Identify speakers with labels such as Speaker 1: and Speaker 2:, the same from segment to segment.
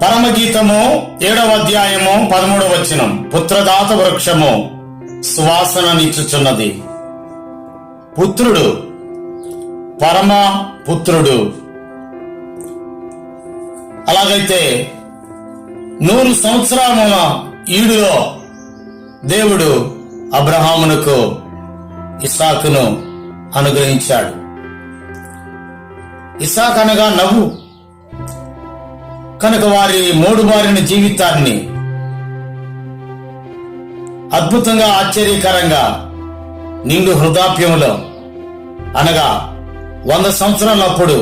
Speaker 1: పరమగీతము 7వ అధ్యాయము 13వ వచనం. పుత్రదాత వృక్షము సువాసననిచ్చుచున్నది. పుత్రుడు, పరమ పుత్రుడు. అలాగైతే 100 సంవత్సరముల ఈడులో దేవుడు అబ్రహామునకు ఇస్సాకును అనుగ్రహించాడు. ఇస్సాకు అనగా నవ్వు. కనుక వారి మోడుబారిన జీవితాన్ని అద్భుతంగా, ఆశ్చర్యకరంగా, నిండు వృద్ధాప్యములో అనగా 100 సంవత్సరాలప్పుడు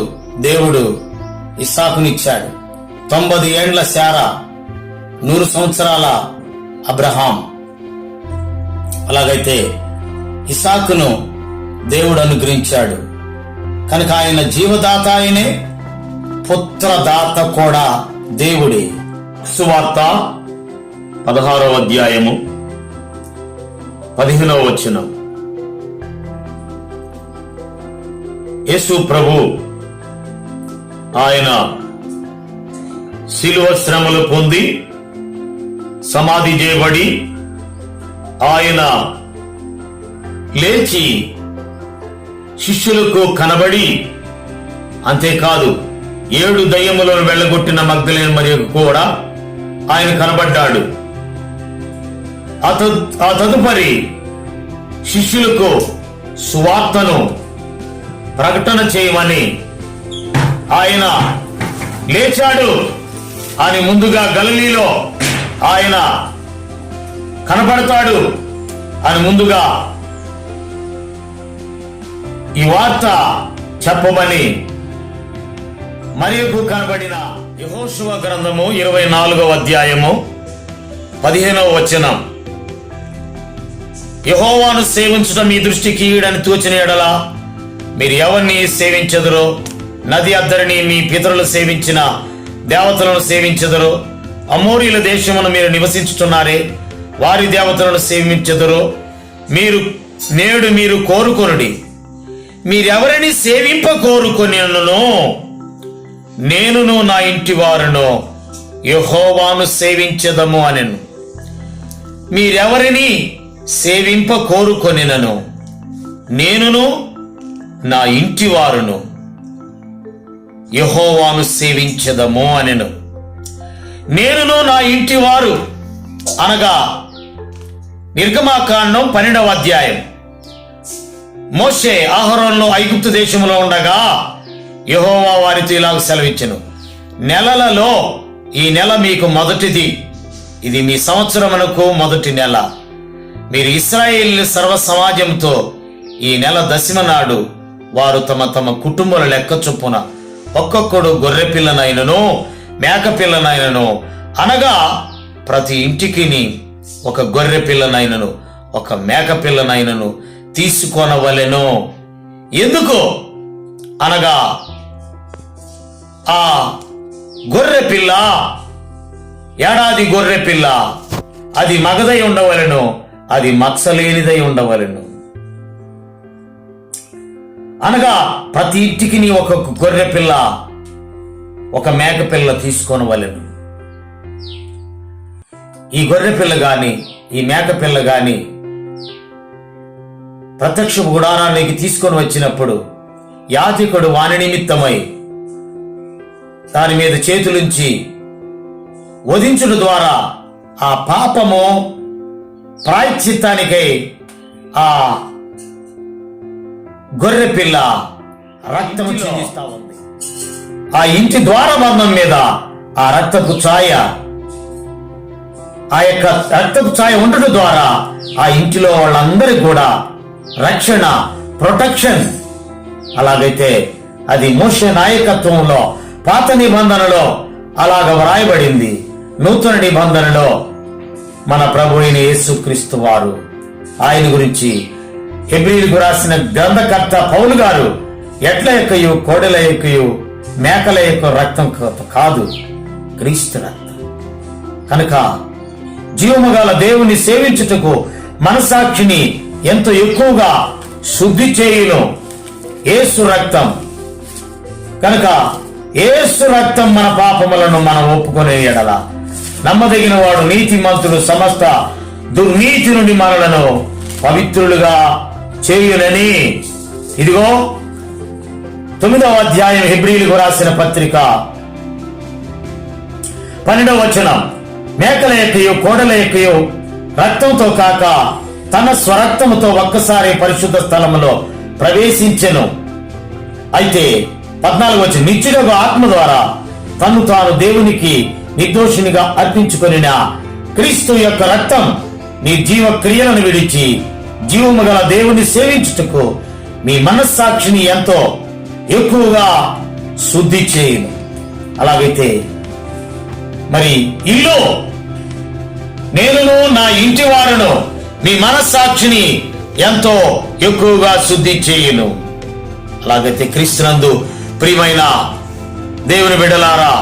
Speaker 1: దేవుడు ఇస్సాకునిచ్చాడు. 90 ఏండ్ల శారా, 100 సంవత్సరాల అబ్రహాం. అలాగైతే ఇస్సాకును దేవుడు అనుగ్రహించాడు. కనుక ఆయన జీవదాత, ఆయనే పుత్రదాత కూడా దేవుడే. సువార్త 16వ అధ్యాయము 15వ వచనం. యేసు ప్రభు ఆయన శిలువ శ్రమలు పొంది సమాధి చేయబడి ఆయన లేచి శిష్యులకు కనబడి, అంతేకాదు 7 దయ్యములను వెళ్ళగొట్టిన మగ్దలేనే మరియకు కూడా ఆయన కనబడ్డాడు. ఆ తదుపరి శిష్యులకు సువార్తను ప్రకటన చేయమని ఆయన లేచాడు అని ముందుగా గలిలీలో ఆయన కనబడతాడు అని ముందుగా ఈ వార్త చెప్పమని మరియకు కనబడిన యెహోషువ గ్రంథము 24వ అధ్యాయము 15వ వచనం. యెహోవాను సేవించడం మీ దృష్టికి ఈడని తోచిన ఎడల మీరు ఎవరిని సేవించెదరో? నది అద్దరిని మీ పితరులు సేవించిన దేవతలను సేవించెదరో? అమోరీల దేశమును మీరు నివసించుచున్నారే, వారి దేవతలను సేవించెదరో? నేడు మీరు కోరుకొనుడి. మీరెవరిని సేవింప కోరుకొనినను నేనును నా ఇంటి వారును యెహోవాను సేవించెదము అనెను. మీరెవరిని సేవింప కోరుకొనినను నేనును నా ఇంటి వారును యెహోవాను సేవించెదము అనెను. నేనును నా ఇంటి వారు అనగా నిర్గమాకాండం 12వ అధ్యాయం. మోషే అహరోనులు ఐగుప్తు దేశంలో ఉండగా యెహోవా వారితో ఇలాగ సెలవిచ్చెను, నెలలలో ఈ నెల మీకు మొదటిది, ఇది మీ సంవత్సరమునకు మొదటి నెల. మీరు ఇశ్రాయేలు సర్వ సమాజంతో ఈ నెల 10వ నాడు వారు తమ తమ కుటుంబాల లెక్క చొప్పున ఒక్కొక్కడు గొర్రె పిల్లనైనను మేక పిల్లనైనను అనగా ప్రతి ఇంటికి ఒక గొర్రె పిల్లనైనను ఒక మేక పిల్లనైనను తీసుకొనవలెను. ఎందుకు అనగా ఆ గొర్రె పిల్ల, ఏడాది గొర్రె పిల్ల, అది మగదై ఉండవలెను, అది మచ్చలేనిదై ఉండవలెను. అనగా ప్రతి ఇంటికి ఒక గొర్రె పిల్ల ఒక మేక పిల్ల తీసుకొనవలెను. ఈ గొర్రె పిల్ల గాని ఈ మేక పిల్ల గాని ప్రత్యక్ష గుడారానికి తీసుకొని వచ్చినప్పుడు యాజకుడు వాని నిమిత్తమై దాని మీద చేతులుంచి వధించుట ద్వారా ఆ పాపము ప్రాయశ్చిత్తానికై ఆ గొర్రె పిల్ల రక్తము చిందిస్తా ఉంది. ఆ ఇంటి ద్వారబంధం మీద ఆ రక్తపు ఛాయ, ఆ యొక్క రక్తపు ఛాయ ఉండటం ద్వారా ఆ ఇంటిలో వాళ్ళందరికీ కూడా రక్షణ, ప్రొటెక్షన్. అలాగైతే అది మోషే నాయకత్వంలో పాత నిబంధనలో అలాగ వ్రాయబడింది. నూతన నిబంధనలో మన ప్రభు అయిన యేసుక్రీస్తు వారు, ఆయన గురించి హెబ్రీయులకు రాసిన గ్రంథకర్త పౌలు గారు ఎట్ల యొక్కయు కోడెల యొక్కయు మేకల యొక్క రక్తం కాదు, క్రీస్తు రక్తం. కనుక జీవముగల దేవుని సేవించుటకు మనసాక్షిని ఎంతో ఎక్కువగా శుద్ధి చేయును యేసు రక్తం. కనుక యేసు రక్తం మన పాపములను మనం ఒప్పుకునే ఎడల నమ్మదగిన వాడు నీతిమంతుడు సమస్త దుర్నీతి నుండి మనలను పవిత్రులుగా చేయునని. ఇదిగో 9వ అధ్యాయం హెబ్రీయులకు రాసిన పత్రిక 12వ వచనం, మేకల యొక్కయు కోడల యొక్కయు రక్తంతో కాక తన స్వరక్తముతో ఒక్కసారి పరిశుద్ధ స్థలములో ప్రవేశించెను. అయితే 14వ వచనం, నిత్యుడగు ఆత్మ ద్వారా తను తాను దేవునికి నిర్దోషినిగా అర్పించుకొనిన క్రీస్తు యొక్క రక్తం మీ జీవ క్రియలను విడిచి జీవము గల దేవుని సేవించుటకు మీ మనస్సాక్షిని ఎంతో ఎక్కువగా శుద్ధి చేయును. అలాగైతే మరి ఇల్లు నేనును నా ఇంటి వారును మీ మనస్సాక్షిని ఎంతో ఎక్కువగా శుద్ధి చేయును. అలాగైతే క్రీస్తునందు ప్రియమైన దేవుని బిడ్డలారా,